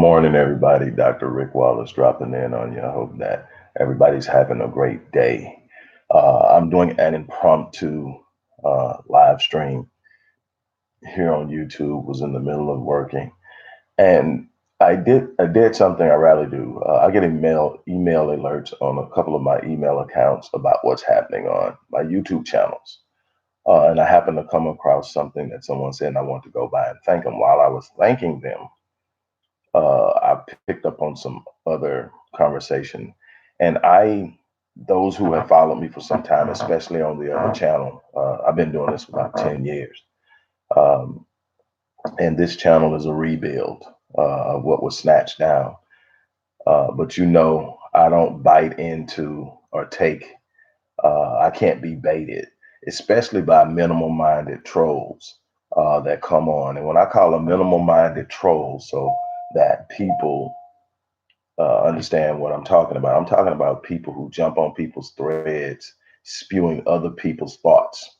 morning, everybody. Dr. Rick Wallace dropping in on you. I hope that everybody's having a great day. I'm doing an impromptu live stream here on YouTube. Was in the middle of working, and I did something I rarely do. I get email alerts on a couple of my email accounts about what's happening on my YouTube channels. And I happened to come across something that someone said, and I want to go by and thank them. While I was thanking them, I picked up on some other conversation, and those who have followed me for some time, especially on the other channel, I've been doing this for about 10 years, um, and this channel is a rebuild of what was snatched down. But I don't bite into or take. I can't be baited, especially by minimal-minded trolls that come on. And when I call them minimal-minded trolls, so that people understand what I'm talking about. I'm talking about people who jump on people's threads, spewing other people's thoughts.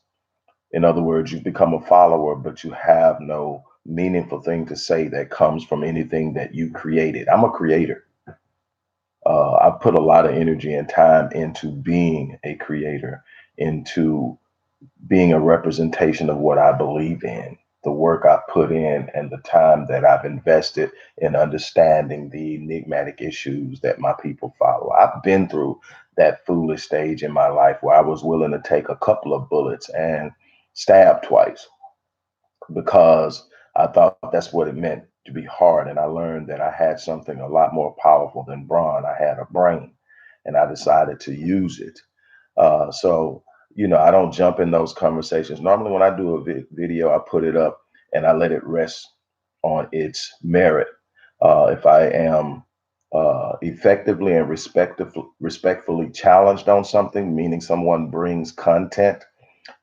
In other words, you've become a follower, but you have no meaningful thing to say that comes from anything that you created. I'm a creator. I put a lot of energy and time into being a creator, into being a representation of what I believe in, the work I put in, and the time that I've invested in understanding the enigmatic issues that my people follow. I've been through that foolish stage in my life where I was willing to take a couple of bullets and stab twice because I thought that's what it meant to be hard. And I learned that I had something a lot more powerful than brawn. I had a brain, and I decided to use it. So, I don't jump in those conversations. Normally, when I do a video, I put it up and I let it rest on its merit. If I am effectively and respectfully challenged on something, meaning someone brings content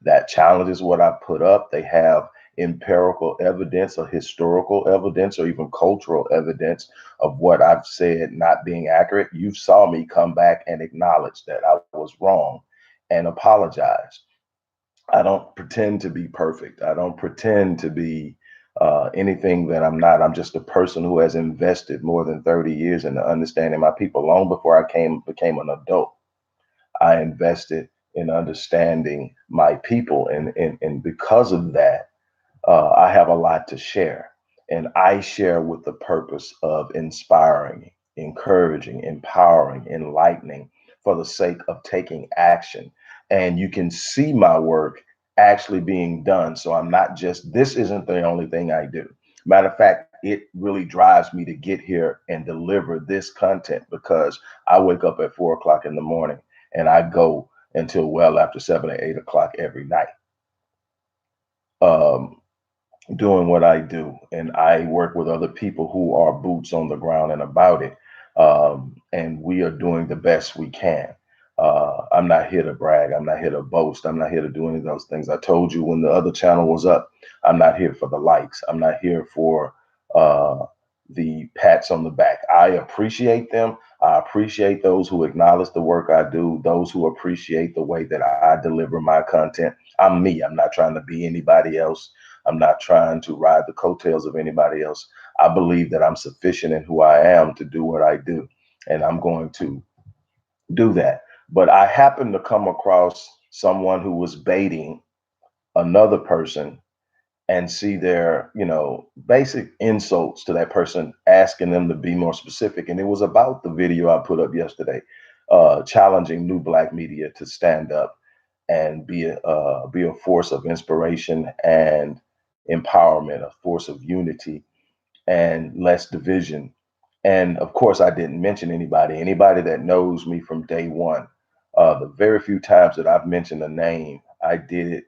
that challenges what I put up, they have empirical evidence or historical evidence or even cultural evidence of what I've said not being accurate. You saw me come back and acknowledge that I was wrong and apologize. I don't pretend to be perfect. I don't pretend to be anything that I'm not. I'm just a person who has invested more than 30 years into understanding my people. Long before became an adult, I invested in understanding my people, and because of that, I have a lot to share. And I share with the purpose of inspiring, encouraging, empowering, enlightening for the sake of taking action. And you can see my work actually being done. So this isn't the only thing I do. Matter of fact, it really drives me to get here and deliver this content because I wake up at 4 o'clock in the morning and I go until well after 7 or 8 o'clock every night. Um, Doing what I do, and I work with other people who are boots on the ground and about it. And we are doing the best we can. I'm not here to brag. I'm not here to boast. I'm not here to do any of those things. I told you when the other channel was up, I'm not here for the likes. I'm not here for uh, the pats on the back. I appreciate them. I appreciate those who acknowledge the work I do, those who appreciate the way that I deliver my content. I'm me. I'm not trying to be anybody else. I'm not trying to ride the coattails of anybody else. I believe that I'm sufficient in who I am to do what I do, and I'm going to do that. But I happened to come across someone who was baiting another person and see their, basic insults to that person, asking them to be more specific. And it was about the video I put up yesterday, challenging new black media to stand up and be a force of inspiration and empowerment, a force of unity and less division. And of course, I didn't mention anybody. Anybody that knows me from day one, the very few times that I've mentioned a name, I did it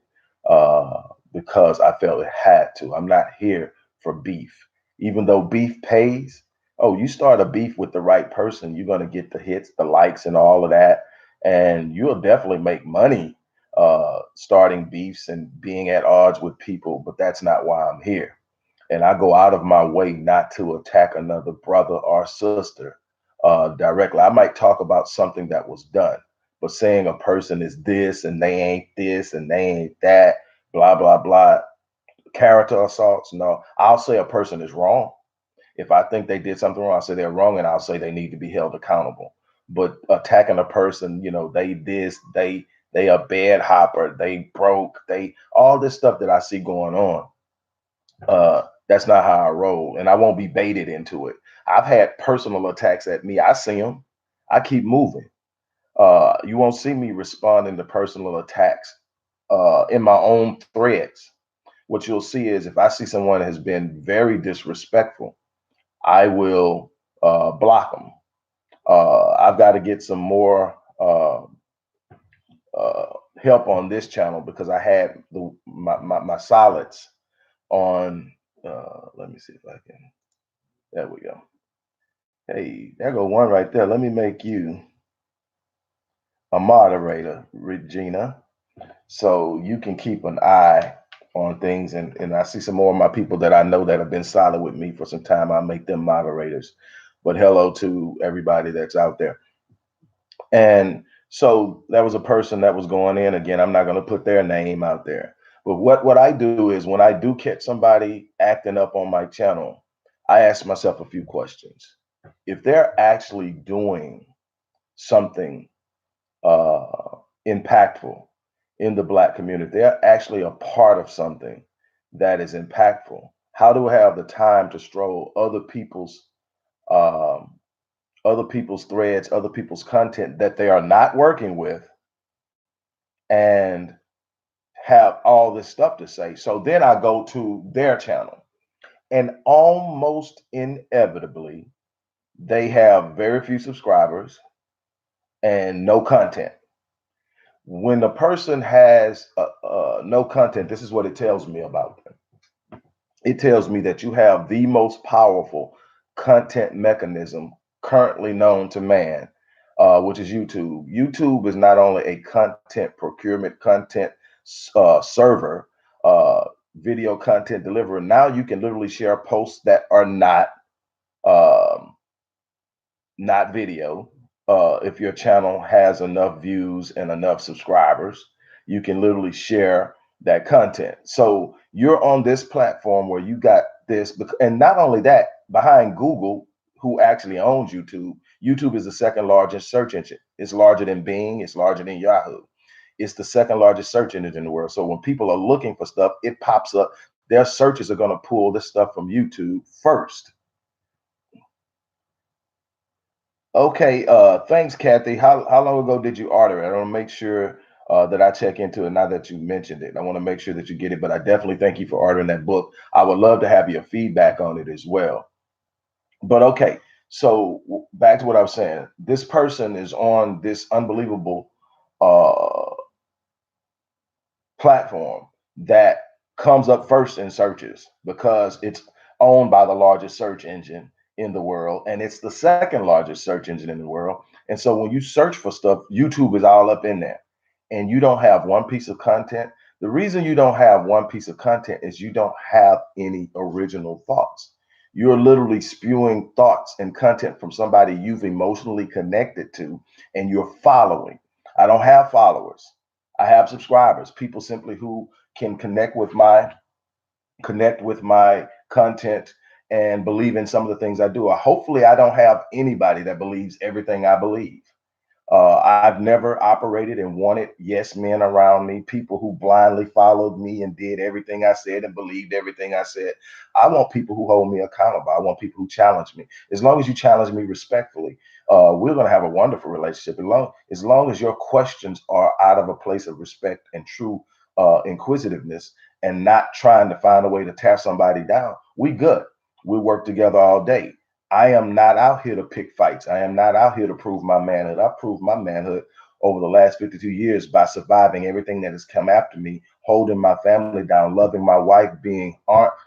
because I felt it had to. I'm not here for beef, even though beef pays. Oh, you start a beef with the right person, you're going to get the hits, the likes, and all of that, and you'll definitely make money starting beefs and being at odds with people. But that's not why I'm here, and I go out of my way not to attack another brother or sister directly. I might talk about something that was done, but saying a person is this and they ain't this and they ain't that, blah, blah, blah, character assaults, no, I'll say a person is wrong. If I think they did something wrong, I'll say they're wrong, and I'll say they need to be held accountable. But attacking a person, they this, they a bed hopper, they broke, they all this stuff that I see going on. That's not how I roll, and I won't be baited into it. I've had personal attacks at me. I see them. I keep moving. You won't see me responding to personal attacks in my own threads. What you'll see is if I see someone has been very disrespectful, I will block them. I've got to get some more uh, help on this channel because I had my solids on. Let me see if I can. There we go. Hey, there go one right there. Let me make you a moderator, Regina, so you can keep an eye on things. And I see some more of my people that I know that have been solid with me for some time. I'll make them moderators. But hello to everybody that's out there. And so that was a person that was going in. Again, I'm not going to put their name out there. But what I do is when I do catch somebody acting up on my channel, I ask myself a few questions. If they're actually doing something impactful in the Black community, they're actually a part of something that is impactful. How do I have the time to stroll um, other people's threads, other people's content that they are not working with, and have all this stuff to say? So then I go to their channel, and almost inevitably, they have very few subscribers and no content. When the person has no content, this is what it tells me about them. It tells me that you have the most powerful content mechanism currently known to man, which is YouTube. YouTube is not only a content procurement, content server, video content deliverer. Now you can literally share posts that are um, not video. If your channel has enough views and enough subscribers, you can literally share that content. So you're on this platform where you got this, and not only that, behind Google, who actually owns YouTube, YouTube is the second largest search engine. It's larger than Bing, it's larger than Yahoo. It's the second largest search engine in the world. So when people are looking for stuff, it pops up. Their searches are going to pull this stuff from YouTube first. Okay, thanks, Kathy. How long ago did you order it? I want to make sure that I check into it now that you mentioned it. I want to make sure that you get it, but I definitely thank you for ordering that book. I would love to have your feedback on it as well. But okay, so back to what I was saying. This person is on this unbelievable uh, platform that comes up first in searches because it's owned by the largest search engine in the world, and it's the second largest search engine in the world. And so when you search for stuff, YouTube is all up in there, and you don't have one piece of content. The reason you don't have one piece of content is you don't have any original thoughts. You're literally spewing thoughts and content from somebody you've emotionally connected to, and you're following. I don't have followers. I have subscribers, people simply who can connect with my content and believe in some of the things I do. Hopefully, I don't have anybody that believes everything I believe. I've never operated and wanted yes men around me, people who blindly followed me and did everything I said and believed everything I said. I want people who hold me accountable. I want people who challenge me. As long as you challenge me respectfully, we're going to have a wonderful relationship. As long as your questions are out of a place of respect and true inquisitiveness and not trying to find a way to tear somebody down, we good. We work together all day. I am not out here to pick fights. I am not out here to prove my manhood. I proved my manhood over the last 52 years by surviving everything that has come after me, holding my family down, loving my wife, being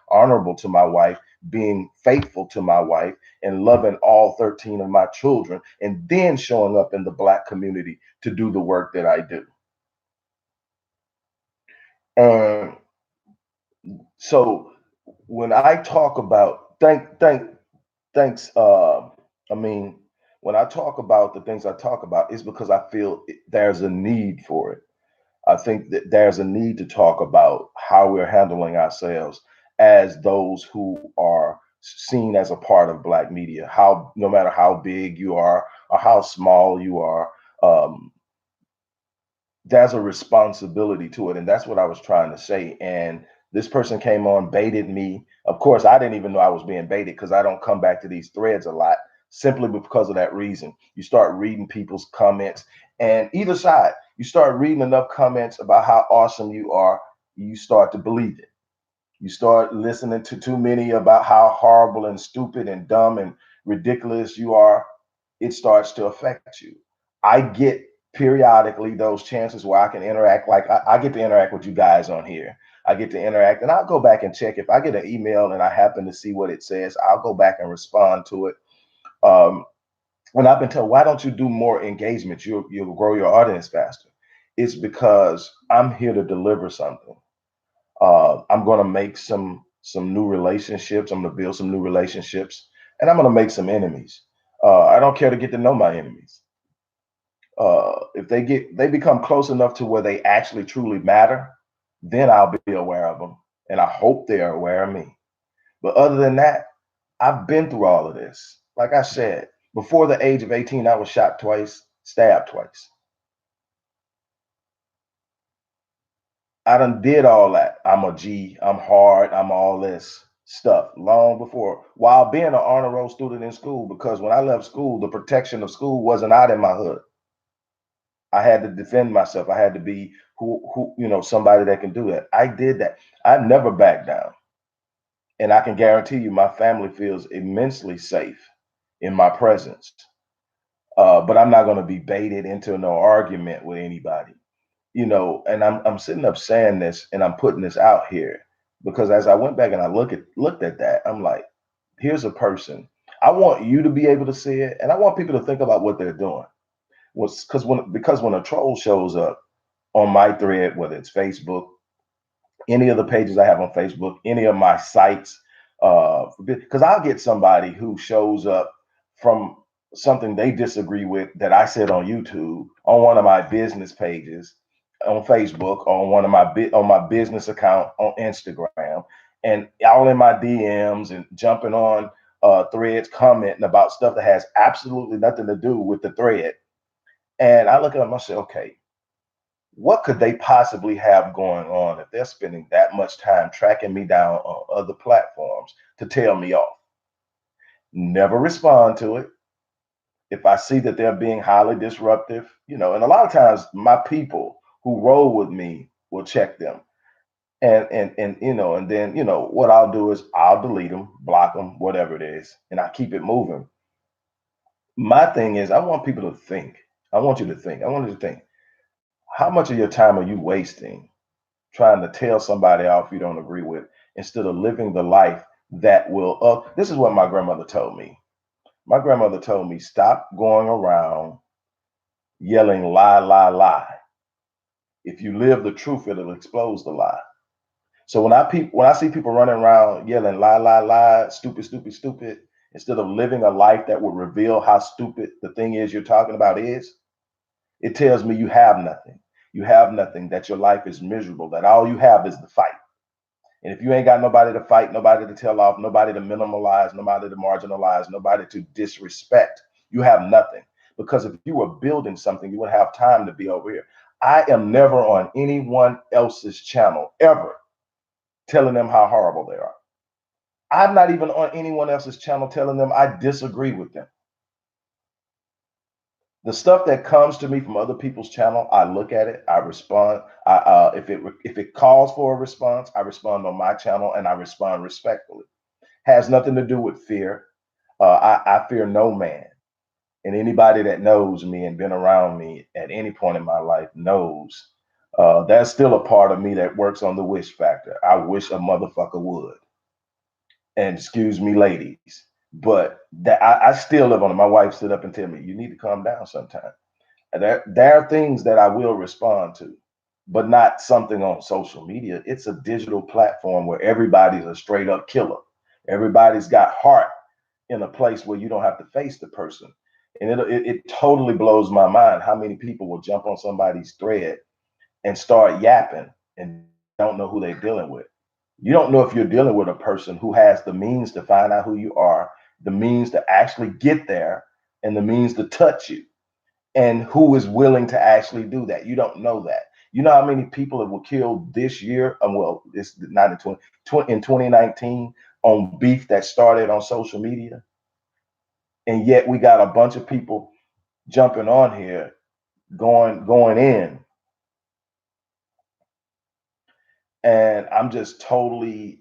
honorable to my wife, being faithful to my wife, and loving all 13 of my children, and then showing up in the Black community to do the work that I do. And so when I talk about thanks. I mean, when I talk about the things I talk about, it's because I feel there's a need for it. I think that there's a need to talk about how we're handling ourselves as those who are seen as a part of Black media. How no matter how big you are or how small you are, um, there's a responsibility to it, and that's what I was trying to say. And this person came on, baited me. Of course, I didn't even know I was being baited because I don't come back to these threads a lot, simply because of that reason. You start reading people's comments, and either side, you start reading enough comments about how awesome you are, you start to believe it. You start listening to too many about how horrible and stupid and dumb and ridiculous you are, it starts to affect you. I get periodically those chances where I can interact. Like I get to interact with you guys on here. I get to interact, and I'll go back and check. If I get an email and I happen to see what it says, I'll go back and respond to it. Um, when I've been told, why don't you do more engagement? You'll grow your audience faster. It's because I'm here to deliver something. I'm going to make some new relationships. I'm going to build some new relationships, and I'm going to make some enemies. I don't care to get to know my enemies. If they become close enough to where they actually truly matter, then I'll be aware of them, and I hope they're aware of me. But other than that, I've been through all of this. Like I said, before the age of 18, I was shot twice, stabbed twice. I done did all that. I'm a G, I'm hard, I'm all this stuff long before, while being an honor roll student in school, because when I left school, the protection of school wasn't out in my hood. I had to defend myself. I had to be somebody that can do that. I did that. I never backed down. And I can guarantee you my family feels immensely safe in my presence. But I'm not going to be baited into no argument with anybody. And I'm sitting up saying this and I'm putting this out here because as I went back and I looked at that, I'm like, here's a person. I want you to be able to see it, and I want people to think about what they're doing. Because when a troll shows up on my thread, whether it's Facebook, any of the pages I have on Facebook, any of my sites, because I'll get somebody who shows up from something they disagree with that I said on YouTube on one of my business pages on Facebook, on on my business account on Instagram, and all in my DMs and jumping on threads, commenting about stuff that has absolutely nothing to do with the thread. And I look at them, I say, okay, what could they possibly have going on if they're spending that much time tracking me down on other platforms to tell me off? Never respond to it. If I see that they're being highly disruptive, and a lot of times my people who roll with me will check them. And then what I'll do is I'll delete them, block them, whatever it is, and I keep it moving. My thing is I want people to think. I want you to think. I want you to think. How much of your time are you wasting trying to tell somebody off you don't agree with instead of living the life that will this is what my grandmother told me. My grandmother told me, stop going around yelling lie, lie, lie. If you live the truth, it'll expose the lie. So when I see people running around yelling lie, lie, lie, stupid, stupid, stupid, instead of living a life that would reveal how stupid the thing is you're talking about is, it tells me you have nothing. You have nothing, that your life is miserable, that all you have is the fight. And if you ain't got nobody to fight, nobody to tell off, nobody to minimalize, nobody to marginalize, nobody to disrespect, you have nothing. Because if you were building something, you would have time to be over here. I am never on anyone else's channel ever telling them how horrible they are. I'm not even on anyone else's channel telling them I disagree with them. The stuff that comes to me from other people's channel, I look at it, I respond. If it calls for a response, I respond on my channel and I respond respectfully. Has nothing to do with fear. I fear no man, and anybody that knows me and been around me at any point in my life knows that's still a part of me that works on the wish factor. I wish a motherfucker would. And excuse me, ladies, but that I still live on it. My wife stood up and tell me, you need to calm down sometime. There are things that I will respond to, but not something on social media. It's a digital platform where everybody's a straight up killer. Everybody's got heart in a place where you don't have to face the person. And it totally blows my mind how many people will jump on somebody's thread and start yapping and don't know who they're dealing with. You don't know if you're dealing with a person who has the means to find out who you are, the means to actually get there, and the means to touch you, and who is willing to actually do that. You don't know that. You know how many people were killed this year? Well, it's not in 2019 on beef that started on social media, and yet we got a bunch of people jumping on here, going in, and I'm just totally,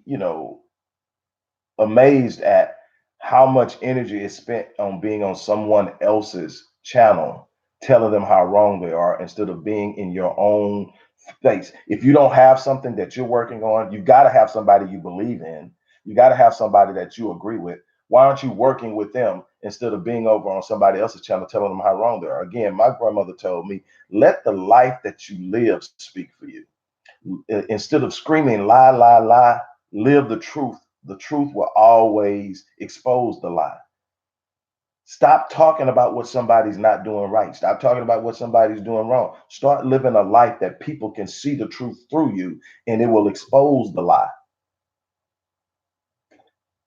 amazed at how much energy is spent on being on someone else's channel, telling them how wrong they are instead of being in your own space. If you don't have something that you're working on, you got to have somebody you believe in. You got to have somebody that you agree with. Why aren't you working with them instead of being over on somebody else's channel telling them how wrong they are? Again, my grandmother told me, let the life that you live speak for you. Instead of screaming lie, lie, lie, live the truth. The truth will always expose the lie. Stop talking about what somebody's not doing right. Stop talking about what somebody's doing wrong. Start living a life that people can see the truth through you, and it will expose the lie.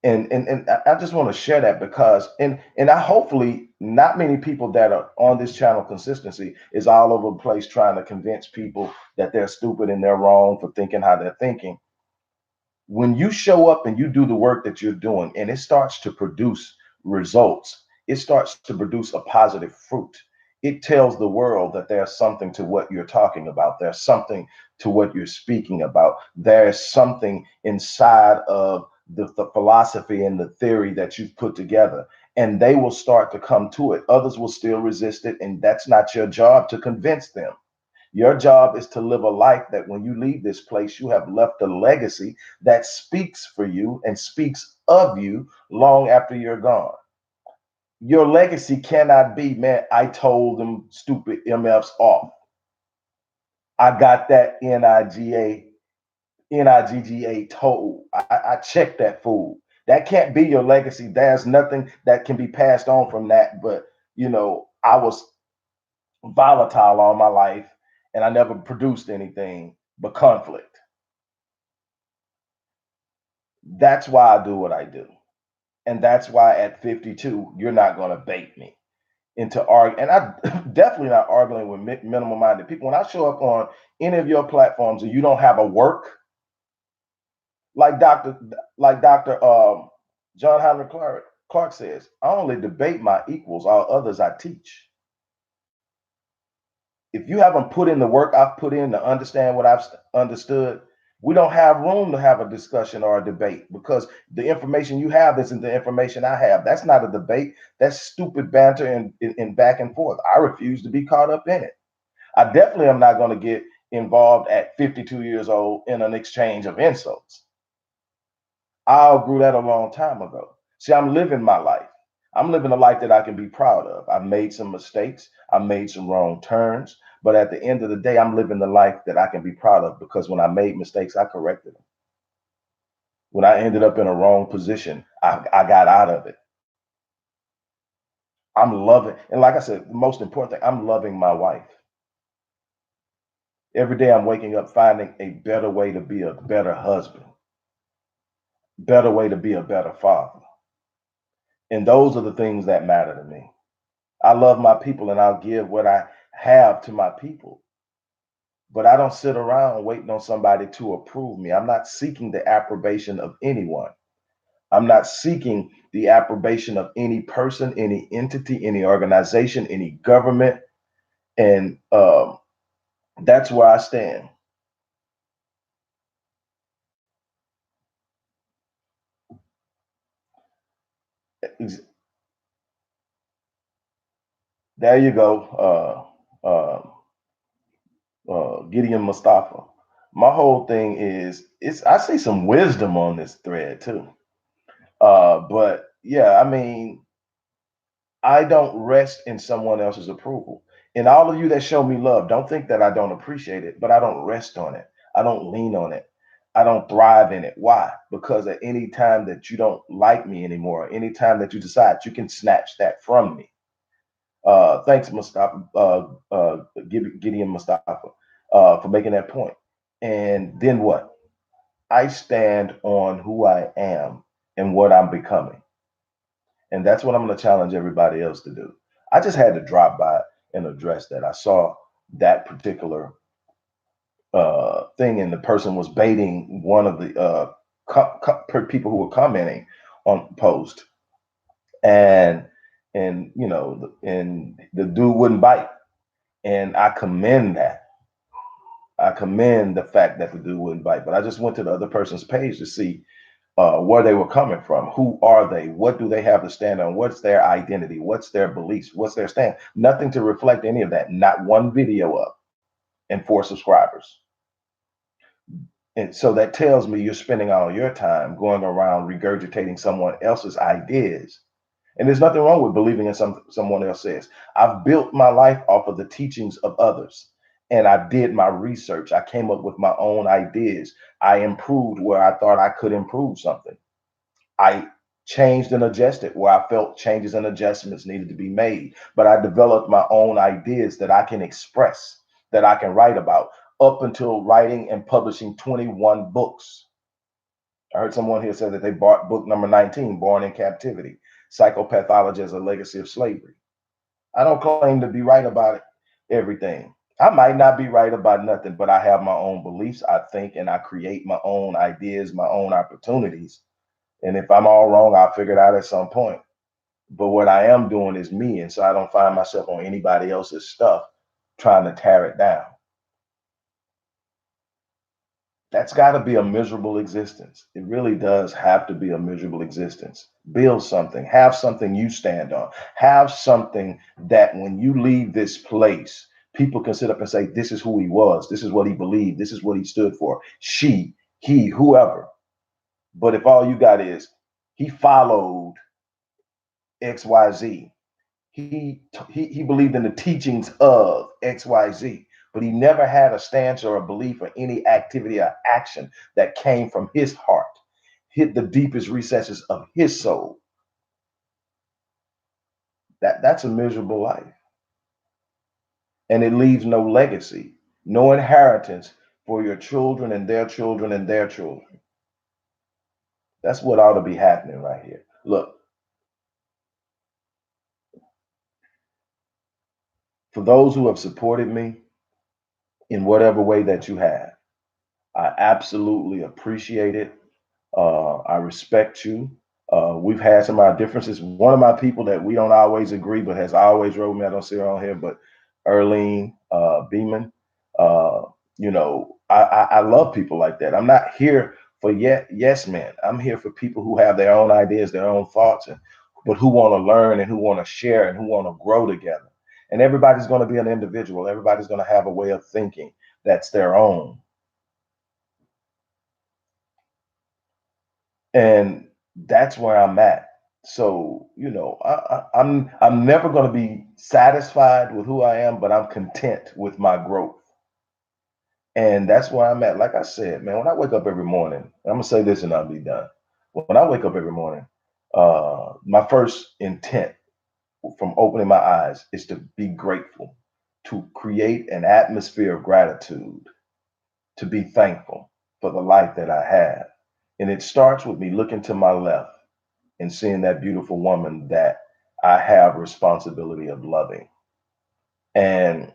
And I just want to share that because and I hopefully not many people that are on this channel consistency is all over the place trying to convince people that they're stupid and they're wrong for thinking how they're thinking. When you show up and you do the work that you're doing and it starts to produce results, it starts to produce a positive fruit. It tells the world that there's something to what you're talking about. There's something to what you're speaking about. There's something inside of the philosophy and the theory that you've put together. And they will start to come to it. Others will still resist it. And that's not your job to convince them. Your job is to live a life that when you leave this place, you have left a legacy that speaks for you and speaks of you long after you're gone. Your legacy cannot be, man, I told them stupid MFs off. I got that NIGGA told. I checked that fool. That can't be your legacy. There's nothing that can be passed on from that. But, I was volatile all my life and I never produced anything but conflict. That's why I do what I do. And that's why at 52, you're not going to bait me into argue. And I definitely not arguing with minimum minded people. When I show up on any of your platforms and you don't have a work, like Dr. John Henry Clark says, I only debate my equals, all others I teach. If you haven't put in the work I've put in to understand what I've understood, we don't have room to have a discussion or a debate because the information you have isn't the information I have. That's not a debate. That's stupid banter and back and forth. I refuse to be caught up in it. I definitely am not going to get involved at 52 years old in an exchange of insults. I outgrew that a long time ago. See, I'm living my life. I'm living a life that I can be proud of. I've made some mistakes. I've made some wrong turns. But at the end of the day, I'm living the life that I can be proud of because when I made mistakes, I corrected them. When I ended up in a wrong position, I got out of it. I'm loving, and like I said, the most important thing, I'm loving my wife. Every day I'm waking up finding a better way to be a better husband, better way to be a better father. And those are the things that matter to me. I love my people and I'll give what I have to my people. But I don't sit around waiting on somebody to approve me. I'm not seeking the approbation of anyone. I'm not seeking the approbation of any person, any entity, any organization, any government. And that's where I stand. There you go, Gideon Mustafa. My whole thing is, I see some wisdom on this thread too. But yeah, I mean, I don't rest in someone else's approval. And all of you that show me love, don't think that I don't appreciate it, but I don't rest on it. I don't lean on it. I don't thrive in it. Why? Because at any time that you don't like me anymore, any time that you decide, you can snatch that from me. Thanks, Mustafa, Gideon Mustafa, for making that point. And then what? I stand on who I am and what I'm becoming. And that's what I'm going to challenge everybody else to do. I just had to drop by and address that. I saw that particular thing, and the person was baiting one of the people who were commenting on post, and and the dude wouldn't bite, and I commend that. I commend the fact that the dude wouldn't bite, but I just went to the other person's page to see where they were coming from. Who are they? What do they have to stand on? What's their identity? What's their beliefs? What's their stand? Nothing to reflect any of that. Not one video up, and 4 subscribers. And so that tells me you're spending all your time going around regurgitating someone else's ideas. And there's nothing wrong with believing in someone else says. I've built my life off of the teachings of others. And I did my research. I came up with my own ideas. I improved where I thought I could improve something. I changed and adjusted where I felt changes and adjustments needed to be made. But I developed my own ideas that I can express, that I can write about, up until writing and publishing 21 books. I heard someone here say that they bought book number 19, Born in Captivity, Psychopathology as a Legacy of Slavery. I don't claim to be right about it, everything. I might not be right about nothing, but I have my own beliefs. I think and I create my own ideas, my own opportunities. And if I'm all wrong, I'll figure it out at some point. But what I am doing is me. And so I don't find myself on anybody else's stuff trying to tear it down. That's got to be a miserable existence. It really does have to be a miserable existence. Build something, have something you stand on, have something that when you leave this place, people can sit up and say, this is who he was, this is what he believed, this is what he stood for. She, he, whoever. But if all you got is he followed XYZ, he believed in the teachings of XYZ, but he never had a stance or a belief or any activity or action that came from his heart, hit the deepest recesses of his soul. That's a miserable life. And it leaves no legacy, no inheritance for your children and their children and their children. That's what ought to be happening right here. Look, for those who have supported me in whatever way that you have, I absolutely appreciate it. I respect you. We've had some of our differences. One of my people that we don't always agree, but has always wrote me. I don't see her on here, but Erlene Beeman. Uh, I love people like that. I'm not here for yes men. I'm here for people who have their own ideas, their own thoughts, but who want to learn and who want to share and who want to grow together. And everybody's going to be an individual. Everybody's going to have a way of thinking that's their own. And that's where I'm at. So I'm never going to be satisfied with who I am, but I'm content with my growth, and that's where I'm at. Like I said, man, when I wake up every morning, I'm gonna say this and I'll be done. When I wake up every morning, my first intent from opening my eyes is to be grateful, to create an atmosphere of gratitude, to be thankful for the life that I have, and it starts with me looking to my left and seeing that beautiful woman that I have responsibility of loving. And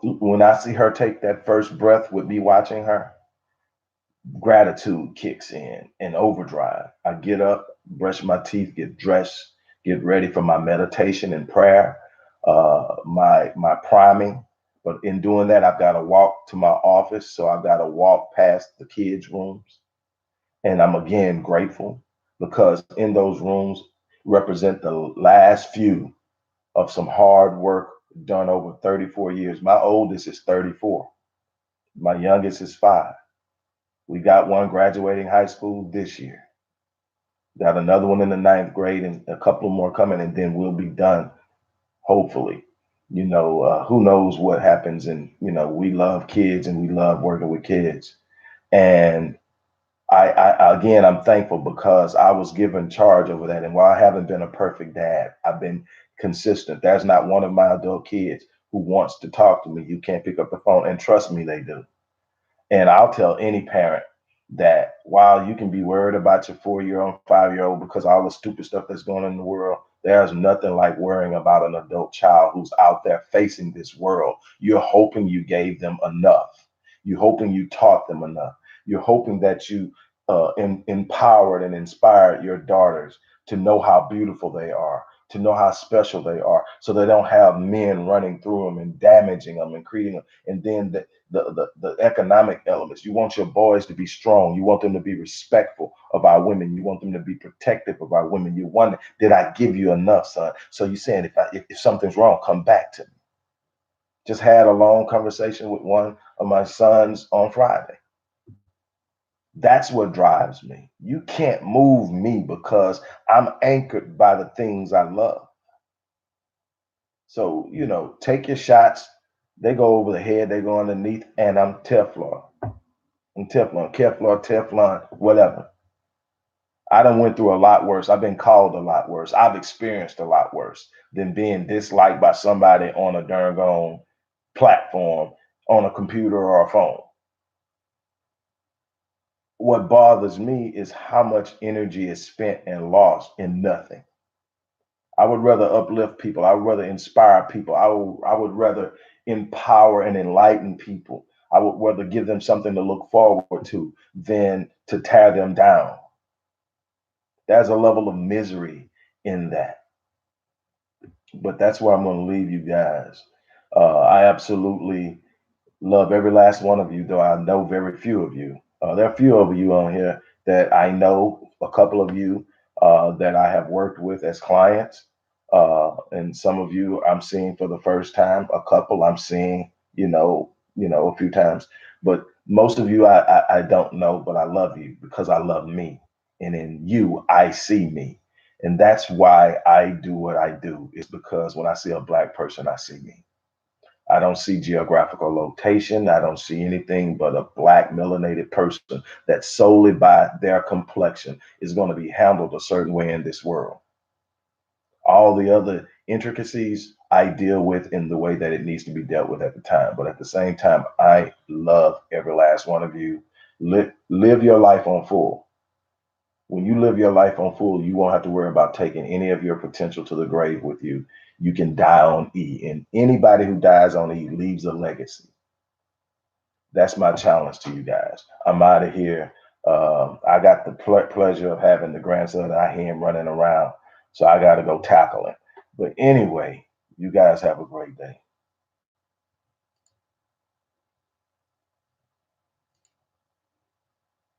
when I see her take that first breath with me watching her, gratitude kicks in overdrive. I get up, brush my teeth, get dressed, get ready for my meditation and prayer, my priming. But in doing that, I've got to walk to my office. So I've got to walk past the kids' rooms. And I'm again grateful because in those rooms represent the last few of some hard work done over 34 years. My oldest is 34. My youngest is 5. We got one graduating high school this year. Got another one in the 9th grade and a couple more coming, and then we'll be done, hopefully. Who knows what happens. And, we love kids and we love working with kids. And again, I'm thankful because I was given charge over that. And while I haven't been a perfect dad, I've been consistent. There's not one of my adult kids who wants to talk to me. You can't pick up the phone, and trust me, they do. And I'll tell any parent, that while you can be worried about your 4-year-old, 5-year-old, because all the stupid stuff that's going on in the world, there's nothing like worrying about an adult child who's out there facing this world. You're hoping you gave them enough. You're hoping you taught them enough. You're hoping that you empowered and inspired your daughters to know how beautiful they are, to know how special they are, so they don't have men running through them and damaging them and creating them. And then the economic elements. You want your boys to be strong. You want them to be respectful of our women. You want them to be protective of our women. You wonder, did I give you enough, son? So you're saying if something's wrong, come back to me. Just had a long conversation with one of my sons on Friday. That's what drives me. You can't move me because I'm anchored by the things I love. So, take your shots. They go over the head, they go underneath, and I'm Teflon. I'm Teflon, Kevlar, Teflon, whatever. I done went through a lot worse. I've been called a lot worse. I've experienced a lot worse than being disliked by somebody on a darn platform, on a computer or a phone. What bothers me is how much energy is spent and lost in nothing. I would rather uplift people. I would rather inspire people. I would rather empower and enlighten people. I would rather give them something to look forward to than to tear them down. There's a level of misery in that. But that's where I'm going to leave you guys. I absolutely love every last one of you, though I know very few of you. There are a few of you on here that I know, a couple of you that I have worked with as clients. And some of you I'm seeing for the first time, a couple I'm seeing, a few times. But most of you I don't know, but I love you because I love me. And in you, I see me. And that's why I do what I do, is because when I see a Black person, I see me. I don't see geographical location. I don't see anything but a Black melanated person that solely by their complexion is going to be handled a certain way in this world. All the other intricacies I deal with in the way that it needs to be dealt with at the time. But at the same time, I love every last one of you. Live your life on full. When you live your life on full, you won't have to worry about taking any of your potential to the grave with you. You can die on E, and anybody who dies on E leaves a legacy. That's my challenge to you guys. I'm out of here. I got the pleasure of having the grandson. I hear him running around, so I got to go tackle him. But anyway, you guys have a great day.